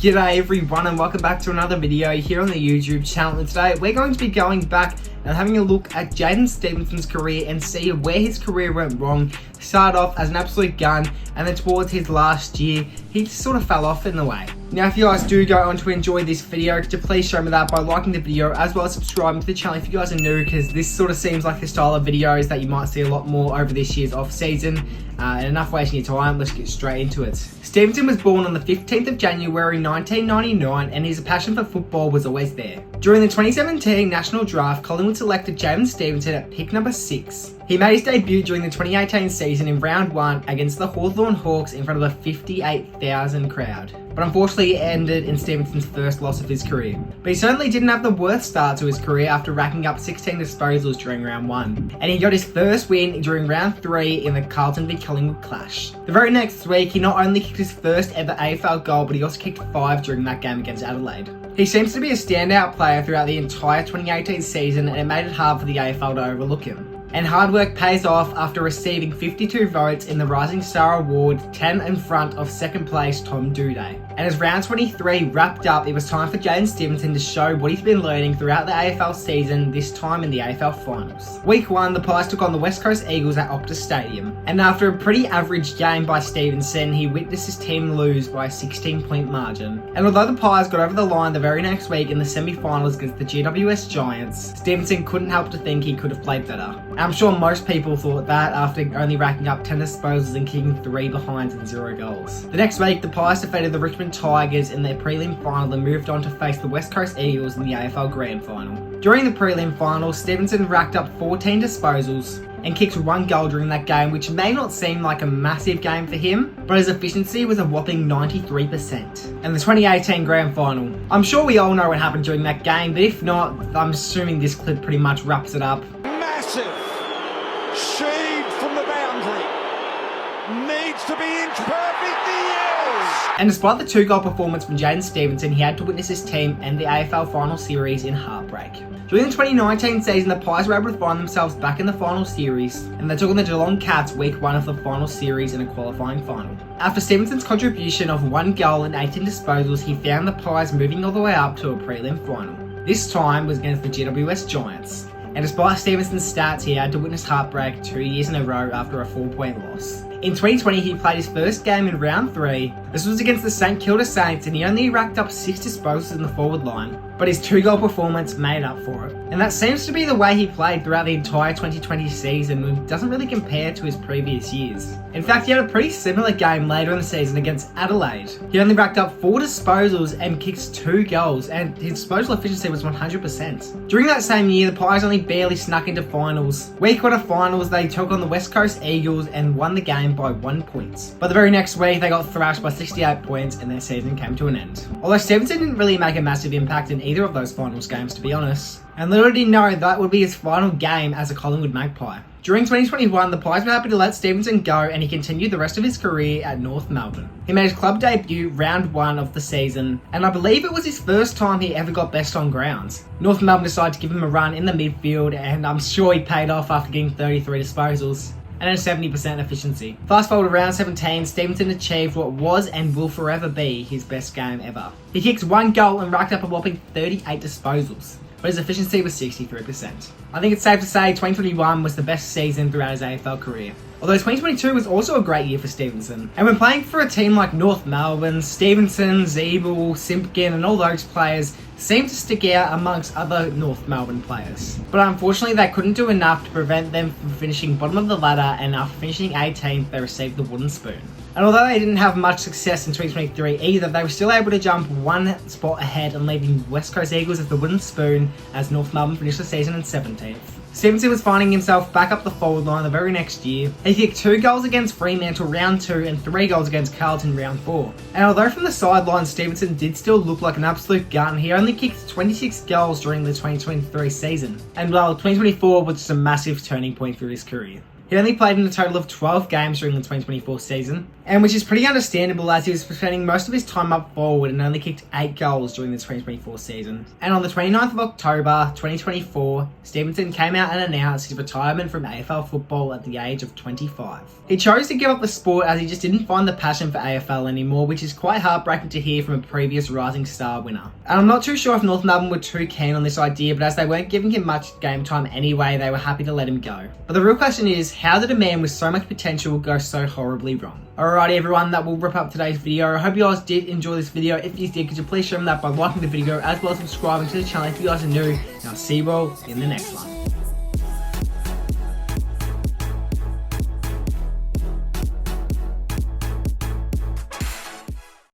G'day everyone and welcome back to another video here on the YouTube channel, and today we're going to be going back and having a look at Jaidyn Stephenson's career and see where his career went wrong. Started off as an absolute gun, and then towards his last year he just sort of fell off in the way. Now if you guys do go on to enjoy this video, could you please show me that by liking the video as well as subscribing to the channel if you guys are new, because this sort of seems like the style of videos that you might see a lot more over this year's off season. And enough wasting your time, let's get straight into it. Stephenson was born on the 15th of January 1999 and his passion for football was always there. During the 2017 national draft, Collingwood selected Jaidyn Stephenson at pick number 6. He made his debut during the 2018 season in round 1 against the Hawthorn Hawks in front of a 58,000 crowd. But unfortunately it ended in Stephenson's first loss of his career. But he certainly didn't have the worst start to his career after racking up 16 disposals during round 1. And he got his first win during round 3 in the Carlton v Collingwood clash. The very next week he not only kicked his first ever AFL goal, but he also kicked 5 during that game against Adelaide. He seems to be a standout player throughout the entire 2018 season, and it made it hard for the AFL to overlook him. And hard work pays off after receiving 52 votes in the Rising Star Award, 10 in front of second place Tom Doedee. And as round 23 wrapped up, it was time for Jaidyn Stephenson to show what he's been learning throughout the AFL season, this time in the AFL Finals. Week 1, the Pies took on the West Coast Eagles at Optus Stadium. And after a pretty average game by Stephenson, he witnessed his team lose by a 16-point margin. And although the Pies got over the line the very next week in the semi-finals against the GWS Giants, Stephenson couldn't help to think he could have played better. I'm sure most people thought that after only racking up 10 disposals and kicking 3 behinds and 0 goals. The next week, the Pies defeated the Richmond Tigers in their prelim final and moved on to face the West Coast Eagles in the AFL Grand Final. During the prelim final, Stephenson racked up 14 disposals and kicked 1 goal during that game, which may not seem like a massive game for him, but his efficiency was a whopping 93%. And the 2018 Grand Final. I'm sure we all know what happened during that game, but if not, I'm assuming this clip pretty much wraps it up. Massive shade from the boundary, needs to be inch perfect, he is! And despite the 2-goal performance from Jaidyn Stephenson, he had to witness his team end the AFL Final Series in heartbreak. During the 2019 season, the Pies were able to find themselves back in the final series, and they took on the Geelong Cats week 1 of the final series in a qualifying final. After Stephenson's contribution of 1 goal and 18 disposals, he found the Pies moving all the way up to a prelim final. This time was against the GWS Giants. And despite Stephenson's stats, he had to witness heartbreak 2 years in a row after a 4-point loss. In 2020, he played his first game in round 3. This was against the St Kilda Saints, and he only racked up 6 disposals in the forward line, but his 2-goal performance made up for it. And that seems to be the way he played throughout the entire 2020 season, and doesn't really compare to his previous years. In fact, he had a pretty similar game later in the season against Adelaide. He only racked up 4 disposals and kicked 2 goals, and his disposal efficiency was 100%. During that same year, the Pies only barely snuck into finals. Week 1 of finals, they took on the West Coast Eagles and won the game by 1 point. But the very next week, they got thrashed by 68 points and their season came to an end. Although Stephenson didn't really make a massive impact in either of those finals games, to be honest. And little did he know that would be his final game as a Collingwood Magpie. During 2021, the Pies were happy to let Stephenson go, and he continued the rest of his career at North Melbourne. He made his club debut round 1 of the season, and I believe it was his first time he ever got best on grounds. North Melbourne decided to give him a run in the midfield, and I'm sure he paid off after getting 33 disposals and a 70% efficiency. Fast forward to round 17, Stephenson achieved what was and will forever be his best game ever. He kicked 1 goal and racked up a whopping 38 disposals, but his efficiency was 63%. I think it's safe to say 2021 was the best season throughout his AFL career. Although 2022 was also a great year for Stephenson. And when playing for a team like North Melbourne, Stephenson, Zeeble, Simpkin and all those players seemed to stick out amongst other North Melbourne players. But unfortunately they couldn't do enough to prevent them from finishing bottom of the ladder, and after finishing 18th they received the wooden spoon. And although they didn't have much success in 2023 either, they were still able to jump 1 spot ahead and leaving West Coast Eagles as the wooden spoon as North Melbourne finished the season in 17th. Stephenson was finding himself back up the forward line the very next year. He kicked 2 goals against Fremantle round 2 and 3 goals against Carlton round 4. And although from the sideline Stephenson did still look like an absolute gun, he only kicked 26 goals during the 2023 season. And while 2024 was just a massive turning point for his career. He only played in a total of 12 games during the 2024 season, and which is pretty understandable as he was spending most of his time up forward and only kicked 8 goals during the 2024 season. And on the 29th of October 2024, Stephenson came out and announced his retirement from AFL football at the age of 25. He chose to give up the sport as he just didn't find the passion for AFL anymore, which is quite heartbreaking to hear from a previous Rising Star winner. And I'm not too sure if North Melbourne were too keen on this idea, but as they weren't giving him much game time anyway, they were happy to let him go. But the real question is, how did a man with so much potential go so horribly wrong? Alrighty everyone, that will wrap up today's video. I hope you guys did enjoy this video. If you did, could you please show them that by liking the video as well as subscribing to the channel if you guys are new. And I'll see you all in the next one.